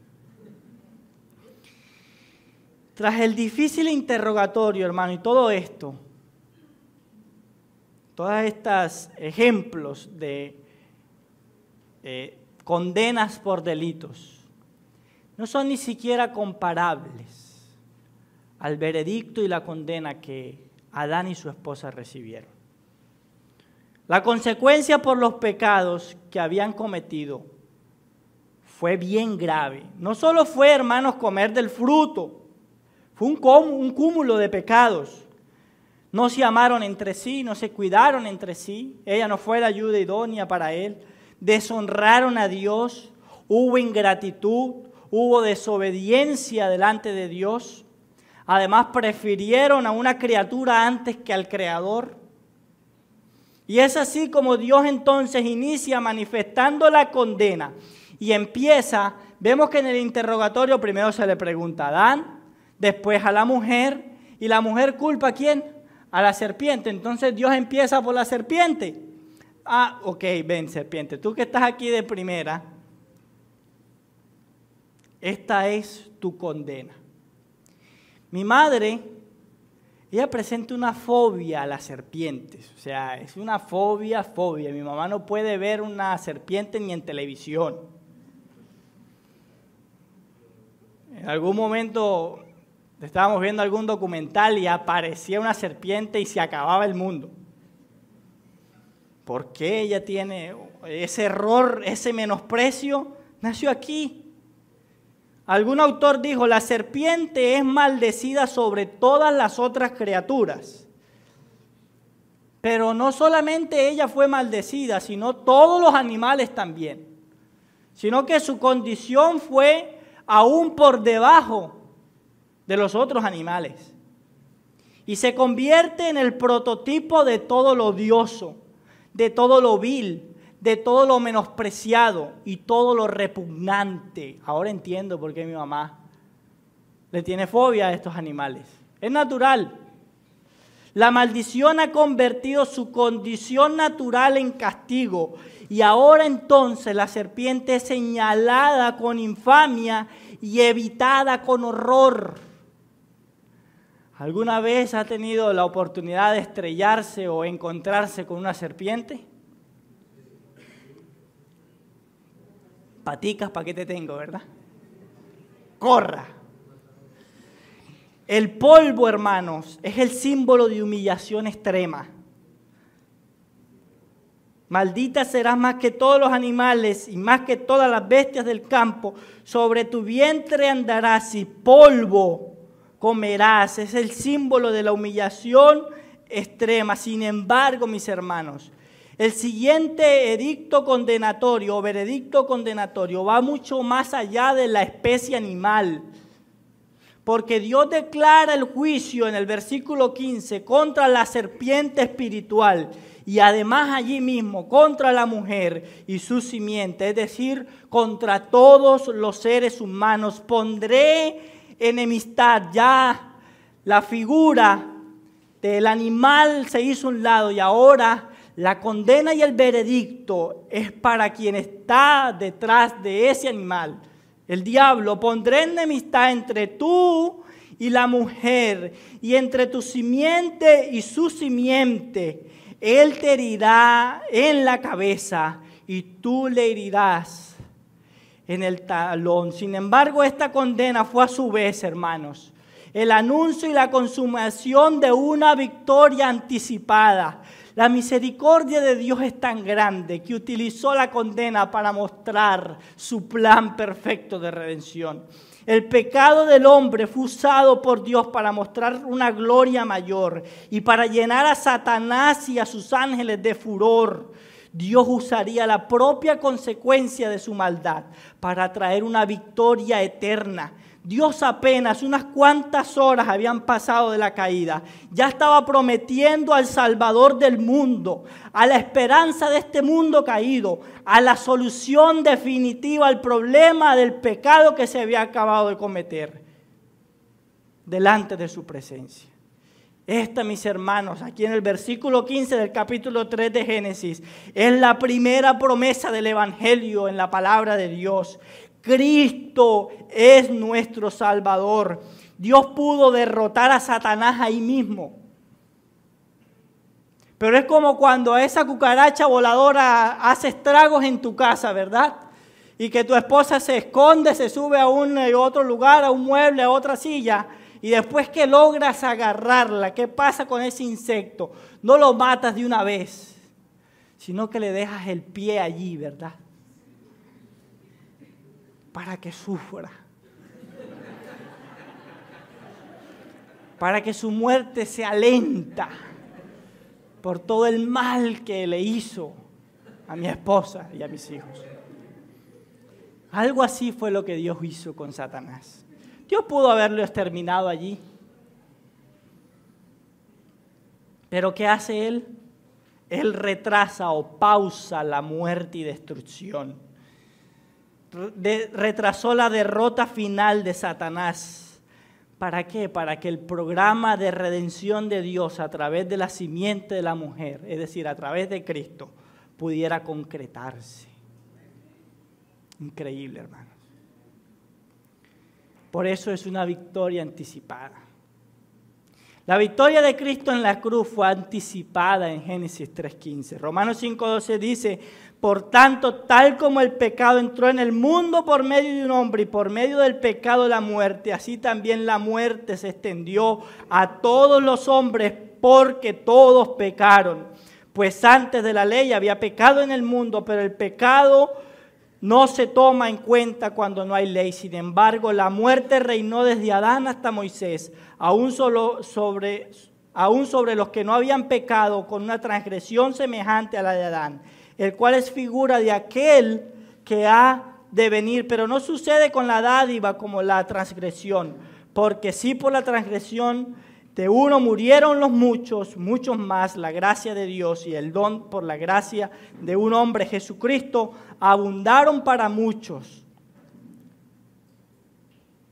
A: Tras el difícil interrogatorio, hermano, y todo esto, todos estos ejemplos de condenas por delitos, no son ni siquiera comparables al veredicto y la condena que Adán y su esposa recibieron. La consecuencia por los pecados que habían cometido fue bien grave. No solo fue, hermanos, comer del fruto, fue un cúmulo de pecados. No se amaron entre sí, no se cuidaron entre sí. Ella no fue la ayuda idónea para él. Deshonraron a Dios, hubo ingratitud, hubo desobediencia delante de Dios. Además, prefirieron a una criatura antes que al Creador. Y es así como Dios entonces inicia manifestando la condena. Y empieza, vemos que en el interrogatorio primero se le pregunta a Adán, después a la mujer, y la mujer culpa ¿a quién? A la serpiente. Entonces Dios empieza por la serpiente. Ok, ven, serpiente, tú que estás aquí de primera, esta es tu condena. Mi madre, ella presenta una fobia a las serpientes, o sea, es una fobia. Mi mamá no puede ver una serpiente ni en televisión. En algún momento estábamos viendo algún documental y aparecía una serpiente y se acababa el mundo. ¿Por qué ella tiene ese error, ese menosprecio? Nació aquí. Algún autor dijo, la serpiente es maldecida sobre todas las otras criaturas. Pero no solamente ella fue maldecida, sino todos los animales también. Sino que su condición fue aún por debajo de los otros animales. Y se convierte en el prototipo de todo lo odioso, de todo lo vil, de todo lo menospreciado y todo lo repugnante. Ahora entiendo por qué mi mamá le tiene fobia a estos animales. Es natural. La maldición ha convertido su condición natural en castigo. Y ahora entonces la serpiente es señalada con infamia y evitada con horror. ¿Alguna vez ha tenido la oportunidad de estrellarse o encontrarse con una serpiente? Paticas, ¿para qué te tengo, verdad? Corra. El polvo, hermanos, es el símbolo de humillación extrema. Maldita serás más que todos los animales y más que todas las bestias del campo. Sobre tu vientre andarás y polvo comerás. Es el símbolo de la humillación extrema. Sin embargo, mis hermanos, el siguiente edicto condenatorio o veredicto condenatorio va mucho más allá de la especie animal. Porque Dios declara el juicio en el versículo 15 contra la serpiente espiritual y además allí mismo contra la mujer y su simiente, es decir, contra todos los seres humanos. Pondré enemistad. Ya la figura del animal se hizo a un lado y ahora la condena y el veredicto es para quien está detrás de ese animal. El diablo. Pondré enemistad entre tú y la mujer y entre tu simiente y su simiente. Él te herirá en la cabeza y tú le herirás en el talón. Sin embargo, esta condena fue a su vez, hermanos, el anuncio y la consumación de una victoria anticipada. La misericordia de Dios es tan grande que utilizó la condena para mostrar su plan perfecto de redención. El pecado del hombre fue usado por Dios para mostrar una gloria mayor y para llenar a Satanás y a sus ángeles de furor. Dios usaría la propia consecuencia de su maldad para traer una victoria eterna. Dios apenas unas cuantas horas habían pasado de la caída. Ya estaba prometiendo al Salvador del mundo, a la esperanza de este mundo caído, a la solución definitiva al problema del pecado que se había acabado de cometer delante de su presencia. Esta, mis hermanos, aquí en el versículo 15 del capítulo 3 de Génesis, es la primera promesa del Evangelio en la palabra de Dios. Cristo es nuestro Salvador. Dios pudo derrotar a Satanás ahí mismo. Pero es como cuando esa cucaracha voladora hace estragos en tu casa, ¿verdad? Y que tu esposa se esconde, se sube a un y otro lugar, a un mueble, a otra silla. Y después que logras agarrarla, ¿qué pasa con ese insecto? No lo matas de una vez, sino que le dejas el pie allí, ¿verdad? Para que sufra, para que su muerte sea lenta por todo el mal que le hizo a mi esposa y a mis hijos. Algo así fue lo que Dios hizo con Satanás. Dios pudo haberlo exterminado allí. Pero ¿qué hace Él? Él retrasa o pausa la muerte y destrucción. Retrasó la derrota final de Satanás. ¿Para qué? Para que el programa de redención de Dios a través de la simiente de la mujer, es decir, a través de Cristo, pudiera concretarse. Increíble, hermanos. Por eso es una victoria anticipada. La victoria de Cristo en la cruz fue anticipada en Génesis 3:15. Romanos 5:12 dice: por tanto, tal como el pecado entró en el mundo por medio de un hombre y por medio del pecado la muerte, así también la muerte se extendió a todos los hombres porque todos pecaron. Pues antes de la ley había pecado en el mundo, pero el pecado no se toma en cuenta cuando no hay ley. Sin embargo, la muerte reinó desde Adán hasta Moisés, aún sobre los que no habían pecado, con una transgresión semejante a la de Adán, el cual es figura de aquel que ha de venir. Pero no sucede con la dádiva como la transgresión, porque si por la transgresión de uno murieron los muchos, muchos más la gracia de Dios y el don por la gracia de un hombre, Jesucristo, abundaron para muchos.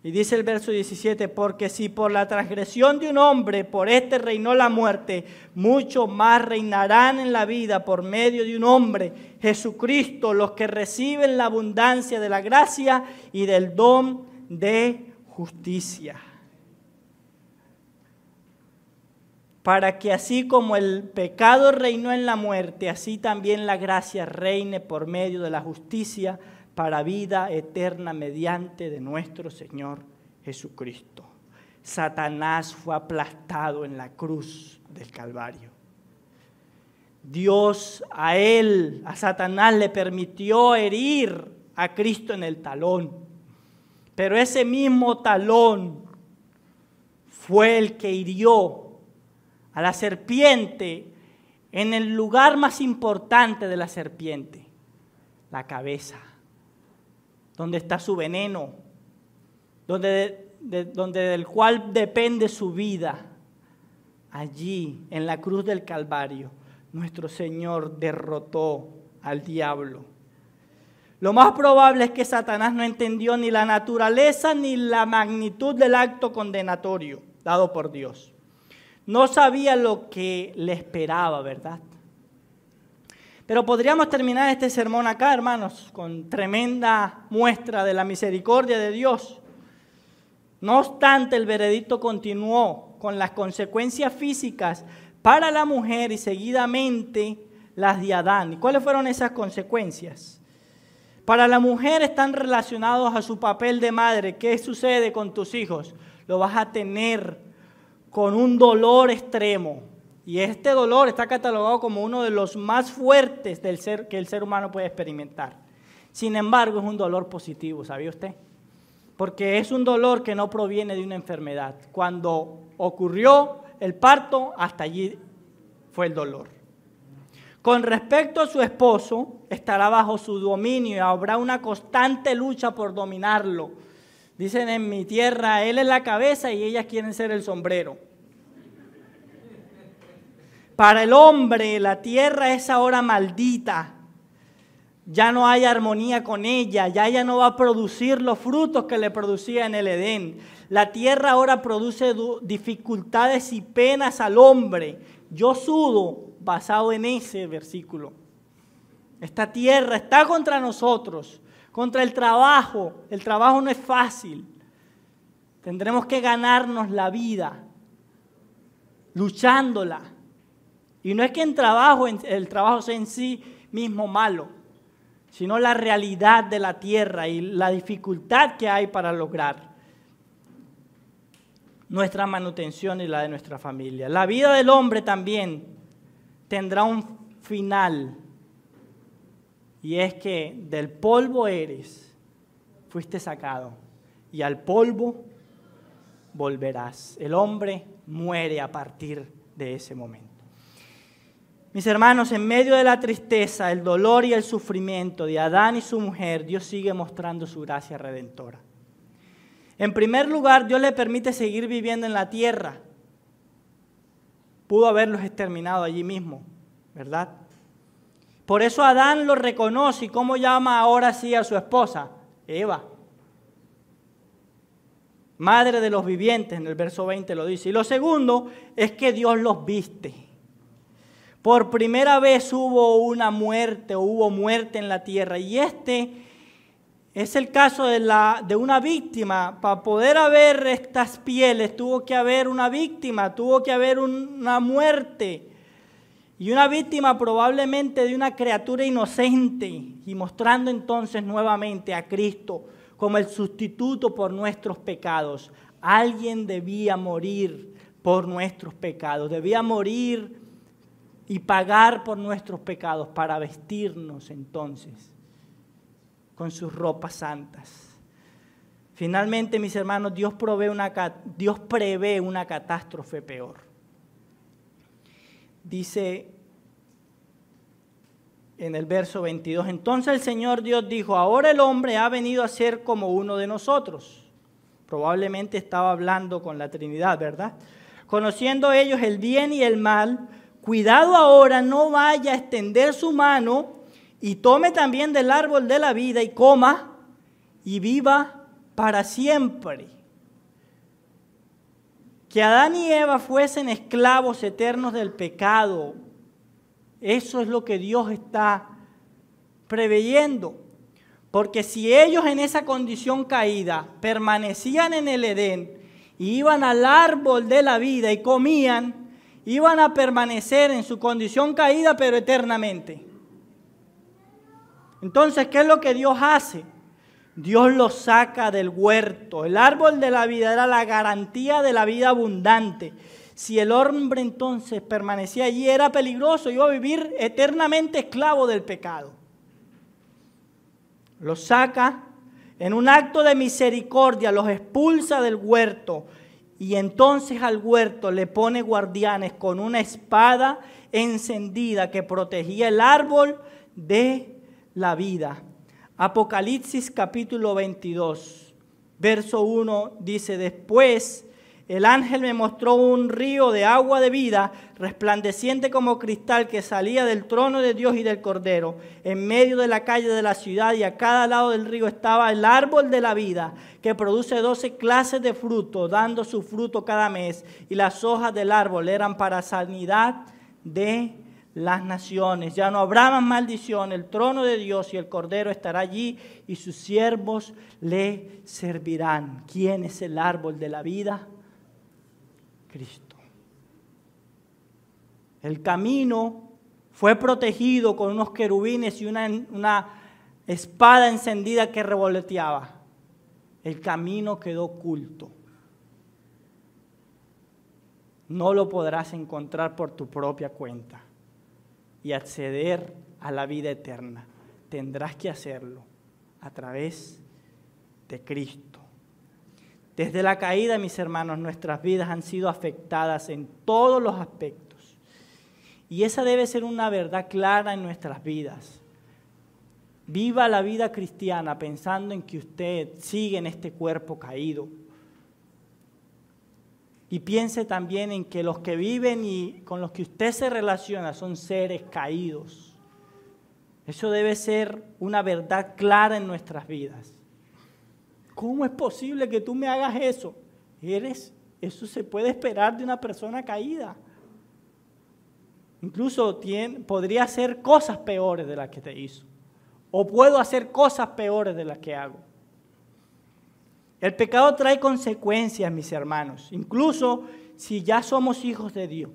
A: Y dice el verso 17, porque si por la transgresión de un hombre, por este reinó la muerte, mucho más reinarán en la vida por medio de un hombre, Jesucristo, los que reciben la abundancia de la gracia y del don de justicia. Para que así como el pecado reinó en la muerte, así también la gracia reine por medio de la justicia para vida eterna mediante de nuestro Señor Jesucristo. Satanás fue aplastado en la cruz del Calvario. Dios a Satanás le permitió herir a Cristo en el talón, pero ese mismo talón fue el que hirió a la serpiente en el lugar más importante de la serpiente, la cabeza, donde está su veneno, donde del cual depende su vida. Allí, en la cruz del Calvario, nuestro Señor derrotó al diablo. Lo más probable es que Satanás no entendió ni la naturaleza ni la magnitud del acto condenatorio dado por Dios. No sabía lo que le esperaba, ¿verdad? Pero podríamos terminar este sermón acá, hermanos, con tremenda muestra de la misericordia de Dios. No obstante, el veredicto continuó con las consecuencias físicas para la mujer y seguidamente las de Adán. ¿Y cuáles fueron esas consecuencias? Para la mujer están relacionados a su papel de madre. ¿Qué sucede con tus hijos? Lo vas a tener con un dolor extremo. Y este dolor está catalogado como uno de los más fuertes que el ser humano puede experimentar. Sin embargo, es un dolor positivo, ¿sabía usted? Porque es un dolor que no proviene de una enfermedad. Cuando ocurrió el parto, hasta allí fue el dolor. Con respecto a su esposo, estará bajo su dominio y habrá una constante lucha por dominarlo. Dicen en mi tierra, él es la cabeza y ellas quieren ser el sombrero. Para el hombre, la tierra es ahora maldita. Ya no hay armonía con ella, ya ella no va a producir los frutos que le producía en el Edén. La tierra ahora produce dificultades y penas al hombre. Yo sudo basado en ese versículo. Esta tierra está contra nosotros, contra el trabajo. El trabajo no es fácil. Tendremos que ganarnos la vida, luchándola. Y no es que el trabajo sea en sí mismo malo, sino la realidad de la tierra y la dificultad que hay para lograr nuestra manutención y la de nuestra familia. La vida del hombre también tendrá un final, y es que del polvo eres, fuiste sacado, y al polvo volverás. El hombre muere a partir de ese momento. Mis hermanos, en medio de la tristeza, el dolor y el sufrimiento de Adán y su mujer, Dios sigue mostrando su gracia redentora. En primer lugar, Dios le permite seguir viviendo en la tierra. Pudo haberlos exterminado allí mismo, ¿verdad? Por eso Adán lo reconoce. ¿Y cómo llama ahora sí a su esposa? Eva. Madre de los vivientes, en el verso 20 lo dice. Y lo segundo es que Dios los viste. Por primera vez hubo una muerte o hubo muerte en la tierra. Y este es el caso de una víctima. Para poder haber estas pieles tuvo que haber una víctima, tuvo que haber una muerte. Y una víctima probablemente de una criatura inocente. Y mostrando entonces nuevamente a Cristo como el sustituto por nuestros pecados. Alguien debía morir por nuestros pecados. Debía morir y pagar por nuestros pecados para vestirnos entonces con sus ropas santas. Finalmente, mis hermanos, Dios prevé una catástrofe peor. Dice en el verso 22, entonces el Señor Dios dijo, ahora el hombre ha venido a ser como uno de nosotros. Probablemente estaba hablando con la Trinidad, ¿verdad? Conociendo ellos el bien y el mal, cuidado ahora, no vaya a extender su mano y tome también del árbol de la vida y coma y viva para siempre. Que Adán y Eva fuesen esclavos eternos del pecado. Eso es lo que Dios está preveyendo. Porque si ellos en esa condición caída permanecían en el Edén y iban al árbol de la vida y comían, iban a permanecer en su condición caída, pero eternamente. Entonces, ¿qué es lo que Dios hace? Dios los saca del huerto. El árbol de la vida era la garantía de la vida abundante. Si el hombre entonces permanecía allí, era peligroso, iba a vivir eternamente esclavo del pecado. Los saca en un acto de misericordia, los expulsa del huerto. Y entonces al huerto le pone guardianes con una espada encendida que protegía el árbol de la vida. Apocalipsis capítulo 22, verso 1 dice, después el ángel me mostró un río de agua de vida, resplandeciente como cristal, que salía del trono de Dios y del Cordero, en medio de la calle de la ciudad, y a cada lado del río estaba el árbol de la vida, que produce 12 clases de fruto, dando su fruto cada mes, y las hojas del árbol eran para sanidad de las naciones. Ya no habrá más maldición, el trono de Dios y el Cordero estará allí, y sus siervos le servirán. ¿Quién es el árbol de la vida? Cristo. El camino fue protegido con unos querubines y una espada encendida que revoloteaba. El camino quedó oculto. No lo podrás encontrar por tu propia cuenta y acceder a la vida eterna. Tendrás que hacerlo a través de Cristo. Desde la caída, mis hermanos, nuestras vidas han sido afectadas en todos los aspectos. Y esa debe ser una verdad clara en nuestras vidas. Viva la vida cristiana pensando en que usted sigue en este cuerpo caído. Y piense también en que los que viven y con los que usted se relaciona son seres caídos. Eso debe ser una verdad clara en nuestras vidas. ¿Cómo es posible que tú me hagas eso? Eso se puede esperar de una persona caída. Incluso podría hacer cosas peores de las que te hizo. O puedo hacer cosas peores de las que hago. El pecado trae consecuencias, mis hermanos, incluso si ya somos hijos de Dios.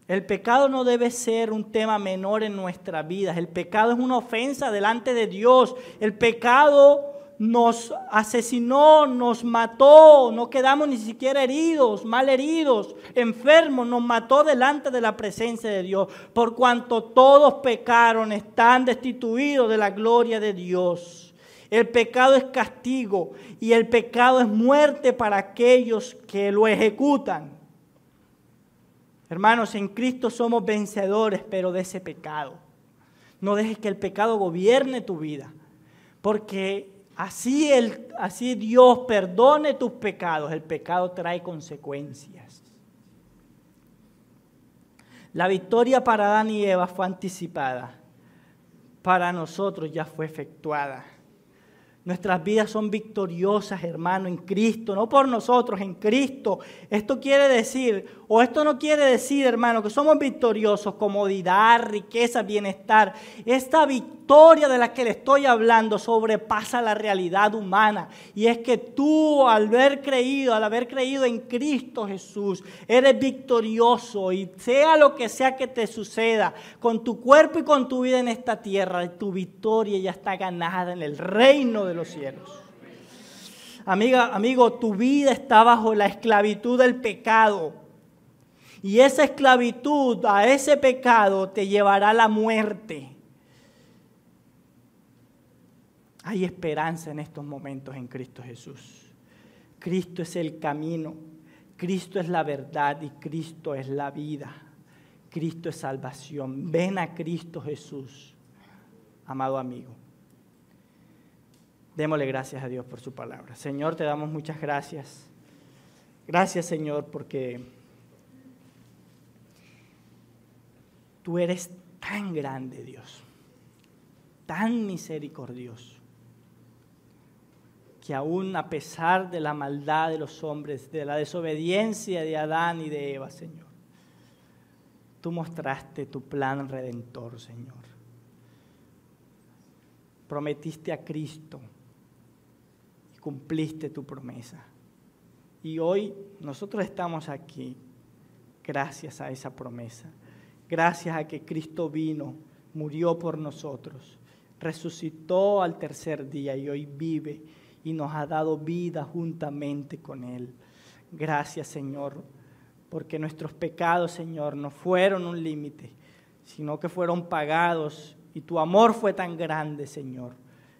A: El pecado no debe ser un tema menor en nuestras vidas. El pecado es una ofensa delante de Dios. El pecado nos asesinó, nos mató, no quedamos ni siquiera heridos, mal heridos, enfermos, nos mató delante de la presencia de Dios. Por cuanto todos pecaron, están destituidos de la gloria de Dios. El pecado es castigo y el pecado es muerte para aquellos que lo ejecutan. Hermanos, en Cristo somos vencedores, pero de ese pecado. No dejes que el pecado gobierne tu vida, porque así Dios perdone tus pecados. El pecado trae consecuencias. La victoria para Adán y Eva fue anticipada. Para nosotros ya fue efectuada. Nuestras vidas son victoriosas, hermano, en Cristo, no por nosotros, en Cristo. Esto quiere decir, o esto no quiere decir, hermano, que somos victoriosos, comodidad, riqueza, bienestar. Esta victoria de la que le estoy hablando sobrepasa la realidad humana. Y es que tú, al haber creído en Cristo Jesús, eres victorioso. Y sea lo que sea que te suceda, con tu cuerpo y con tu vida en esta tierra, tu victoria ya está ganada en el reino de los cielos. Amigo, tu vida está bajo la esclavitud del pecado. Y esa esclavitud a ese pecado te llevará a la muerte. Hay esperanza en estos momentos en Cristo Jesús. Cristo es el camino, Cristo es la verdad y Cristo es la vida. Cristo es salvación. Ven a Cristo Jesús, amado amigo. Démosle gracias a Dios por su palabra. Señor, te damos muchas gracias. Gracias, Señor, porque tú eres tan grande, Dios, tan misericordioso, que aún a pesar de la maldad de los hombres, de la desobediencia de Adán y de Eva, Señor, tú mostraste tu plan redentor, Señor. Prometiste a Cristo y cumpliste tu promesa. Y hoy nosotros estamos aquí gracias a esa promesa. Gracias a que Cristo vino, murió por nosotros, resucitó al tercer día y hoy vive y nos ha dado vida juntamente con Él. Gracias, Señor, porque nuestros pecados, Señor, no fueron un límite, sino que fueron pagados. Y tu amor fue tan grande, Señor,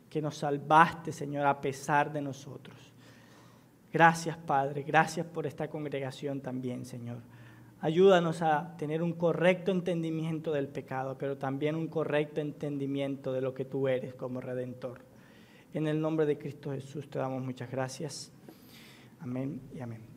A: que nos salvaste, Señor, a pesar de nosotros. Gracias, Padre. Gracias por esta congregación también, Señor. Ayúdanos a tener un correcto entendimiento del pecado, pero también un correcto entendimiento de lo que tú eres como Redentor. En el nombre de Cristo Jesús te damos muchas gracias. Amén y amén.